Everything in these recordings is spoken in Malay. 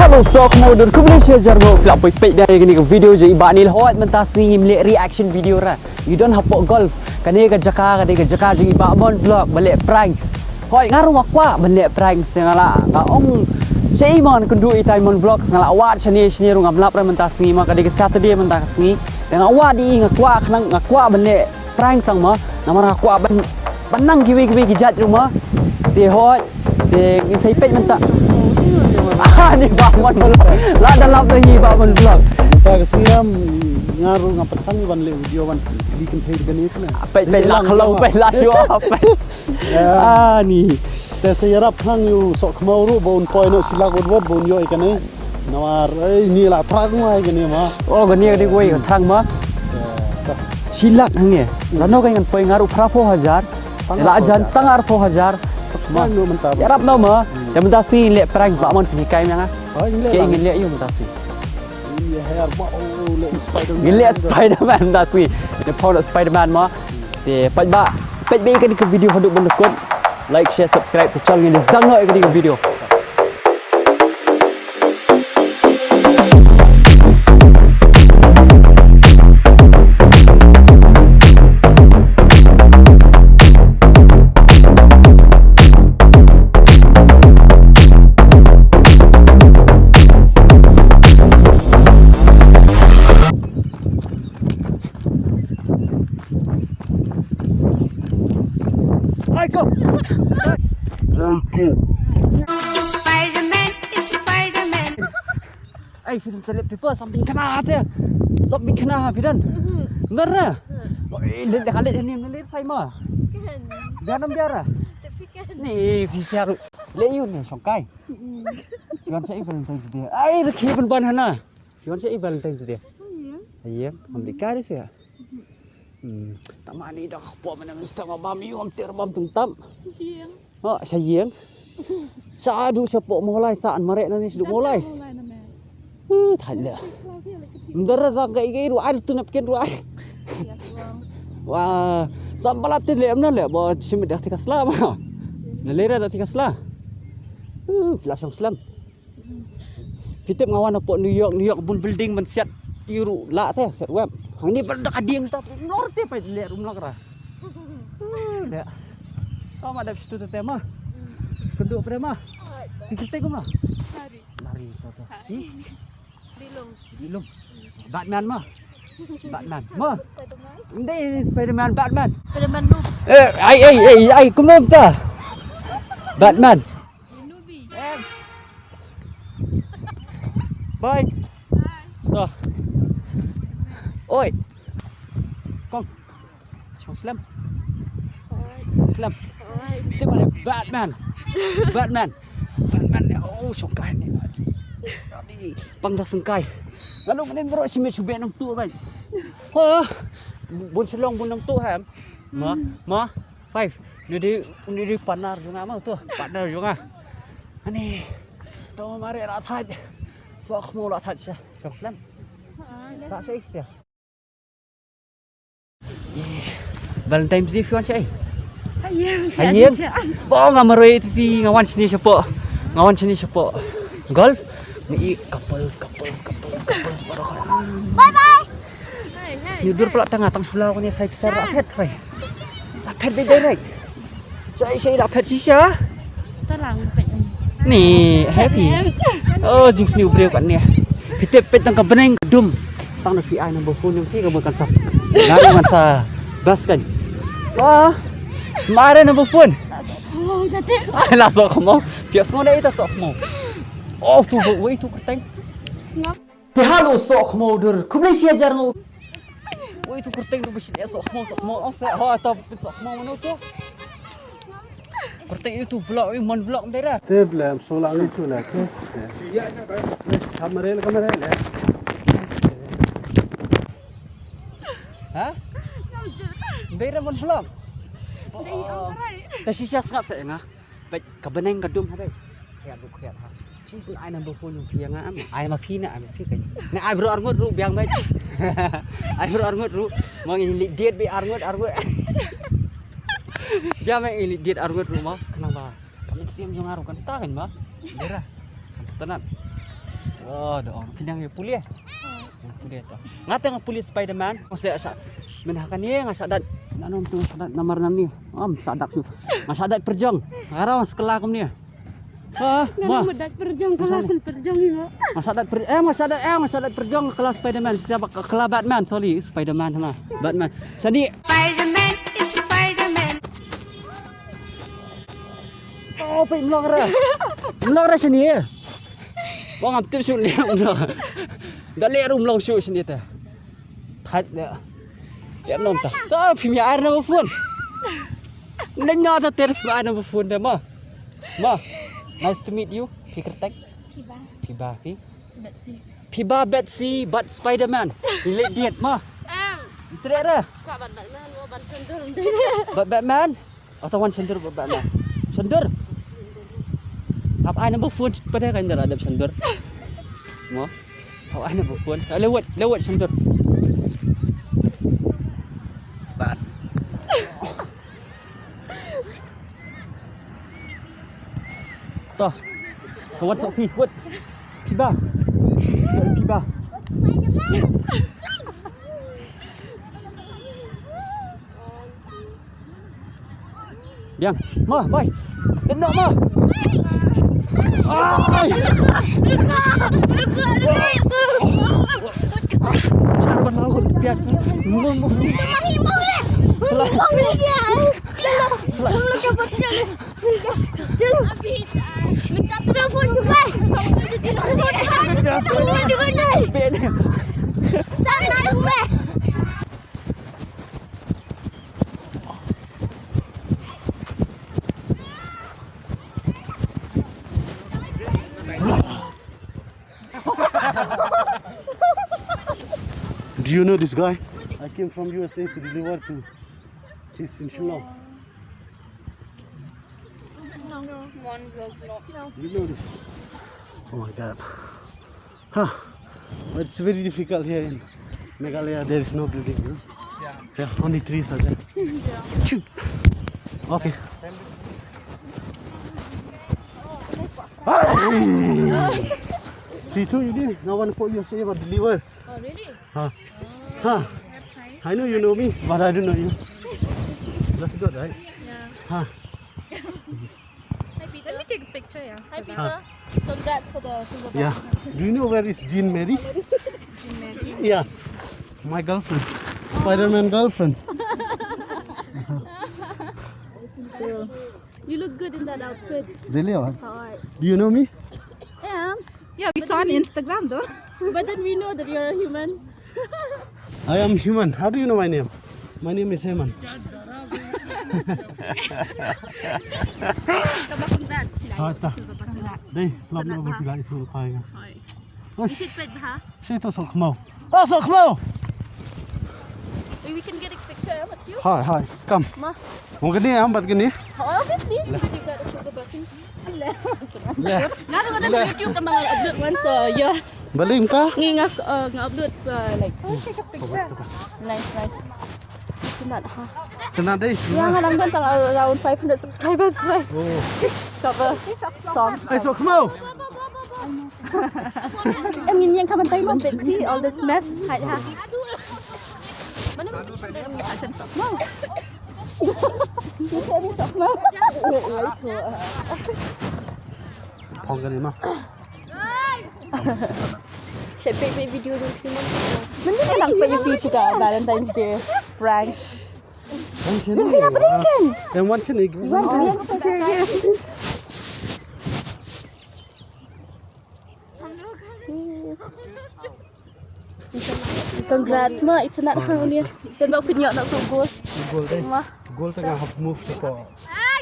Lah SOHKHMOW dan khublei hajar flap pek dari gini ke video je ibak ni hot mentasi ngimlek reaction video ra. You don't hapok golf. Kani ke jaka je ibak mon vlog balik pranks. Hoi ngaru makwa balik pranks ngala ngaong Shaimon kundu itai mon vlog ngala awat chani rung amlap ra mentasi ma kadi ke Saturday mentasi dengan awat di ngakwa khnang ngakwa balik pranks sang ma namara ngakwa benang giwi gijat rumah. Ti hoi ti sai pek mentak ni bangun vlog. Lah dalam lagi bangun vlog. Pak siam ngaruh ngapetang ban le video ban bikin page kan itu na. Pek lah kalau pek lah show apa. Ni. Te sayarap hang yu SOHKHMOW ru bon point no silak word bon yo ikan ni. Nawar ni lah trang mai kan ni ma. Oh gani di goi trang ma. Silak hang ni. Lano kan point ngaruh prapo hajar. Lah jan setengah prapo hajar. Mana mentah. Yarap nama. Yang mentasi lek pranks bakmon fikai yang ah. Ke ingin lihat you mentasi. Iya hair ma le Spider-Man. Lihat Spider-Man mentasi. The product Spider-Man ma. Di pet be kan ke video haduk benekut. Like, share, subscribe to channel ni. Sedang nak ke video. It's Spider-Man. Ay, film selip people something kena dia. Something kena fidan. Benar lah. Lihat kali ini lihat saya mah. Biar biara. Tapi kan Ni bicara. Lihat you ni songkai. Jangan saya Valentine dia. Ay, rekhi ban hana. Jangan saya Valentine dia. Iya, Amerika dia sih. Taman ni dah apa mana mesti mabam you am terbam tungtam. siang. Oh, sayang. Sadu siapa mulai saan marek ni sudah mulai. Thala. Ndara tak kai ruai tu nak bikin ruai. Wah, sampai latih lem na le, buat simit dah tikas lah mah. Nalera dah tikas lah. Flash yang slam. Fitip ngawan apa New York pun building mensiat euro lah teh set web. Hang ni pada kading tak norte pa le rumah kara. Le. Sama ada situ tema. Kedua prema. Kita tengok mah. Lari tu. Bilung. Batman mah. Mah. Ini Spider-Man Batman. Spider-Man noob. Ay, kumam ta. Batman. Noobi. Bye. Tuh. Oi. Kom. Slam. Kita ada Batman. Batman. Oh, songkai ni. Ni pangdah sengkai. Lalu mana merok simit subek nang tu baik. Ha. Bun selong bun nang tu ham. Ma. 5. Ni di panar juga mah tu. Partner juga. Ani. Tu mari ratat. SOHKHMOW ratat sya. Slam. Sa saya istia. Valentine's Day fiwan saya. Hayem. Bo ngamaroi tapi ngawan sini siapa? Golf. Ni couple. Bye bye. Tidur pula tengah sulau ni saya besar rapet kai. Rapet beda right. Saya rapet sisa. Terang pek. Ni happy. Oh jing sini ubre kat ni. Kita pet tang beneng dum. Stang nak PI number phone yang tiga makan sap. Nari masa bas kan. Wah. Mare number phone. Oh, jatuh. Lah SOHKHMOW. Biar semua dah itu SOHKHMOW. Oh tu wei tu kerteng. Te halo SOHKHMOW dur. Khublei hajar ngo. Wei tu kerteng tu besi SOHKHMOW. Oh saya atau SOHKHMOW mana tu? Kerteng itu vlog, mon vlog daerah. Te blam solang itu lah tu. Kamera le. Ha? Daerah mon vlog. Tapi sisa ngap saya ngah. Baik kebeneng kedum hari. Khiat ha. Sis ai number phone yang ngam. Ai ma phi na ai kai. Ni ai bro arngut ru biang baik. Ai bro arngut ru. Mang ini diet be arngut. Dia mai ini diet arngut ru mah kenang ba. Kami siam jong aru kan ta kan ba. Daerah. Tenan. Oh, ada orang bilang ya pulih. Pulih tu. Ngata ng pulih Spider-Man. Kasi asa menahakan ni nga sadat anom tu sadat namar nan ni. Sadak su. Sadat perjong. Araw sekolah kum ni. Ha, mah. Mudak perjong kelas perjong ni mo. Masadat perjong kelas Spider-Man. Siapa kelas Batman? Sorry, Spider-Man sama. Batman. Sani. Spider-Man is Spider-Man. Oh, pai mlong ra. Mlong ra sini. Bang am tu su ni mlong. Dale rum mlong su sini ta. Khat ya. Ya nom ta. Ta phim ya ar na phone. Lenya ta ter phim ar na phone da ma. Ma. Nice to meet you. Fikir tak. Piba fi. Betsy. Piba Betsy but Spider-Man. Relate diet ma. Tidak ada. Kak Batman mo ban sendur. But Batman. Atau one sendur but Batman. Sendur. Apa ai number phone pada kan ada sendur. Mo. Apa ai number phone? Lewat sendur. Bat. Toh. Kawan Sophie, what? Piba. Sorry, Piba. Biang, mah, boy. Tendok mah. Ay. Sarban laut bias. Mung. Do you know this guy? I came from USA to deliver to his in Shillong. You know this? Oh my God. Huh. But it's very difficult here in Meghalaya. There is no building. Huh? Yeah, only trees are there. Shoot. Okay. See too, you did. No one for you say about deliver. Oh really? Huh. Huh. I know you know me, but I don't know you. That's good, right? Yeah. Huh. Hi Peter. Let me take a picture, yeah. Hi Peter. Congrats for the Yeah. Do you know where is Jean Mary? Yeah. My girlfriend. Spider-Man girlfriend. You look good in that outfit. Really? What? Alright. Do you know me? Yeah, we saw on Instagram though. But then we know that you're a human. I am human. How do you know my name? My name is Heman. Đây, lọc nó vào lại thường khai nga. You should fit ha. Say to SOHKHMOW. Oh, SOHKHMOW! We can get a picture with you. Hi, come. Ma. Mau gini am bat gini? Oh, obviously. Because you got a sugar button. Yeah. Ngaruh kan di YouTube kan mga upload once a year. Balim ka? Upload like. Oh, take a picture. Nice. Not ha. Tenang deh. Yang kadang kan tang around 500 subscribers. Oh. Cover song. Hey SOHKHMOW. Em nhìn nhanh comment tay luôn see all this mess. Hai ha. Mana em action SOHKHMOW. You say me SOHKHMOW. Phong cái này mà. Saya make video dulu cuma. Mana kadang pa yung feature ka Valentine's Day prank. Em want cái này. Congrats ma, itu nak hang ni. Dan bau penyok nak goal. Goal đây. Ma. Goal tengah half move to.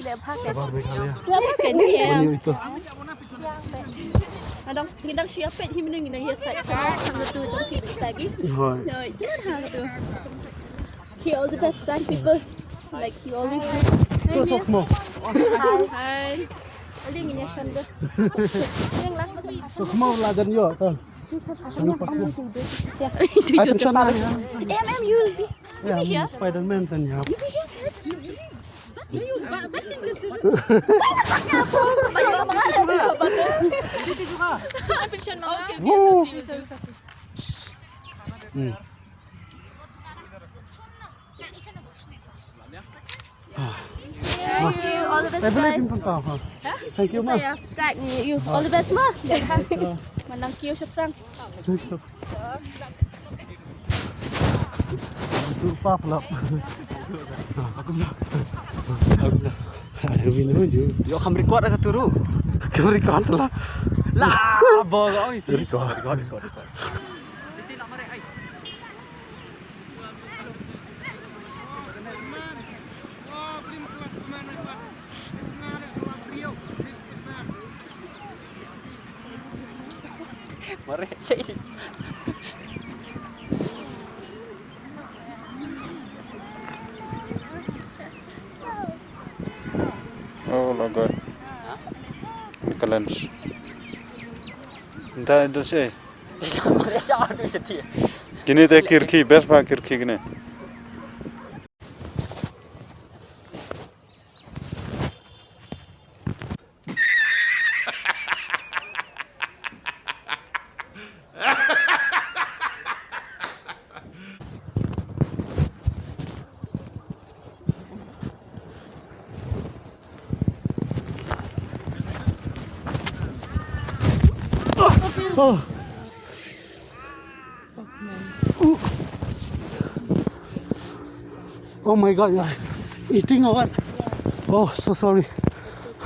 Dia pakai. Sabar Meghalaya. Dia pakai ni ya. Ini itu. Adang ngidang share page him ni ngidang hias side hang tu jom si lagi. Hai. No, jangan hang tu. He all the best prank people. Like you always do. To SOHKHMOW. Hi. Ali nginya shanda. Yang lah. SOHKHMOW ladan yo tu. Akan sana ya. You will be. Ya, Spider-Man dan ya. You be here, Ted. You batin gitu. Fiction mama. Okay, Woo. Thank you. All the best, I believe guys. in Pantau. Huh? Thank you, ma. Saya tag you. All the best, ma. Manang kiyo syukrang. Thank you. Lupa pula. Aku bilang. Ada minum je. Yo kam record ada turu. Kau record lah. Lah, bogo itu. Record. Mari, saya. Oh, lagay. Nikalens. Entah itu sih. Mari saya adu setia. Kini teh kirki, best pak kirki kini. Oh. Oh my God, yeah. Eating or what? Oh, so sorry.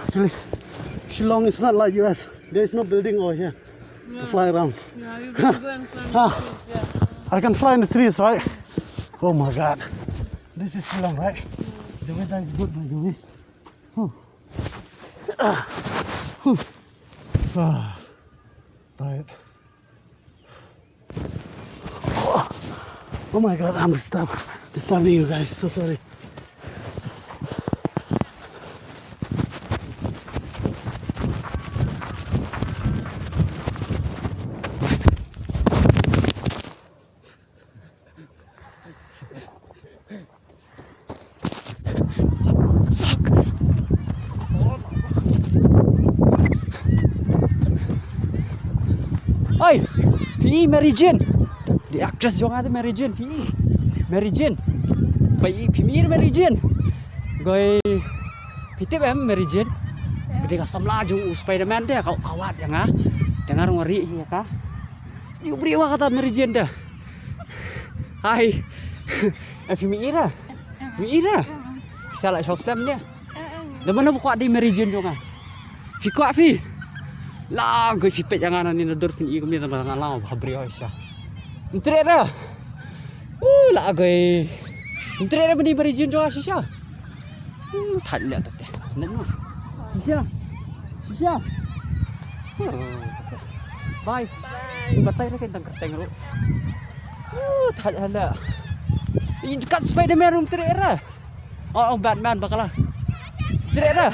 Actually, Shillong is not like US. There is no building over here to fly around. Yeah, you should go and climb Ah, the trees, yeah. I can fly in the trees, right? Oh my God. This is Shillong, right? The weather is good, by the way. Tired. Oh my God, I'm disturbing you guys. So sorry. Oi, PE Mary Jane. The actress yang ada Mary Jane, PE. Mary Jane. PE Mary Jane. Goi pitip Mary Jane. Gede kasam laju Spider-Man dia kau kawat yang ah. Dengar ngori ya kah? Ni beri wa kata Mary Jane dah. Hai. Mira. Bisa lah shop stem dia. Dah mana buka di Mary Jane jong ah. Fi kuat fi. Lah, gue sipet jangan ni nadur fin i kami tambah ngalau habri Aisyah. Entre dah. Lah gue. Entre dah bani bari jin jo Aisyah. Thật lihat teh. Nen no. Aisyah. Bye. Batay na kentang kerteng ro. Thật hala. Kat Spider-Man room entre dah. Oh, Batman bakalah. Entre dah.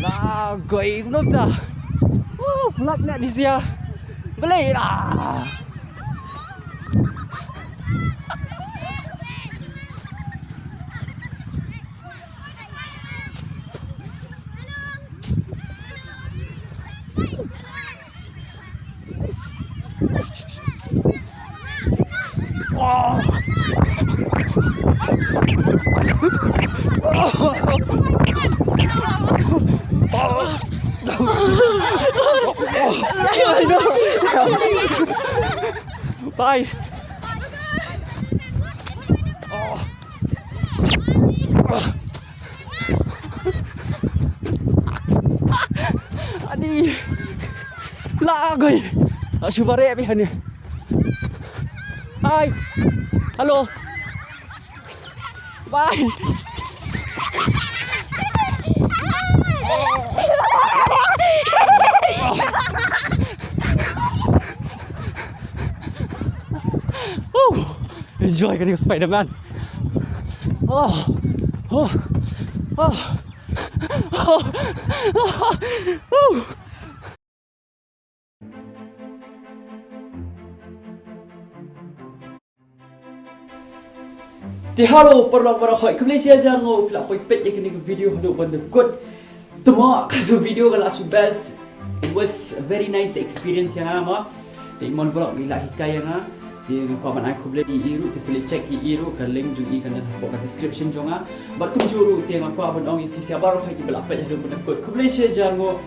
Lah, gue belum dah. Pelak nak di sia. Beli lah. Oh. Bye. Oh. Adi. Lagoy. Subare pihan ni. Hi. Halo. Bye. Enjoy getting a Spider-Man. Oh. Thì hello, perlu Baroh Nga share jangan ngau flap poi pet yang kini video hendak benda good. Temo kalau video kalau asu best. was a very nice experience yang ama. Di mon vlog gila hikayah nga. Di ngako man ay khublei iru te sele check iru ka link jung i kan dan hapo ka description jonga. Bar kum juru te ngako abon ong i fisia baru khai bela pa hadu pun kod khublei shajar ngo.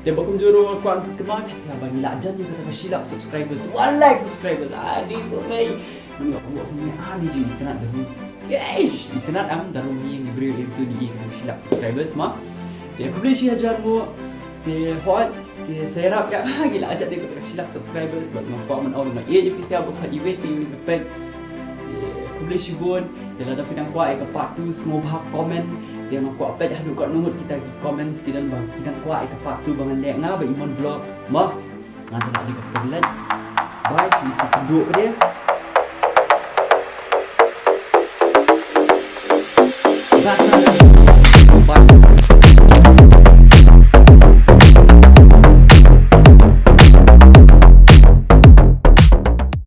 Te bakum juru ko an kema fisia ba nila jan ni kata shilak subscribers 1 lakh subscribers. Adi khublei. Ngako ni ani ji internet daru. Yesh, internet am daru ni beri itu ni itu shilak subscribers ma. Te khublei shajar ngo te hot te serap ya gila ajak dia kata shilak subscribers sebab ngako man ong ma ye fisia ba khai event ni pek khublei shibun te la da fidang kwa ka part 2 semua bahak komen te ngako apet hadu kat numut kita komen sekian bang kita kwa ka part 2 bangan lek nga ba imon vlog ma ngata nak di pelan bye mesti duduk dia Bye.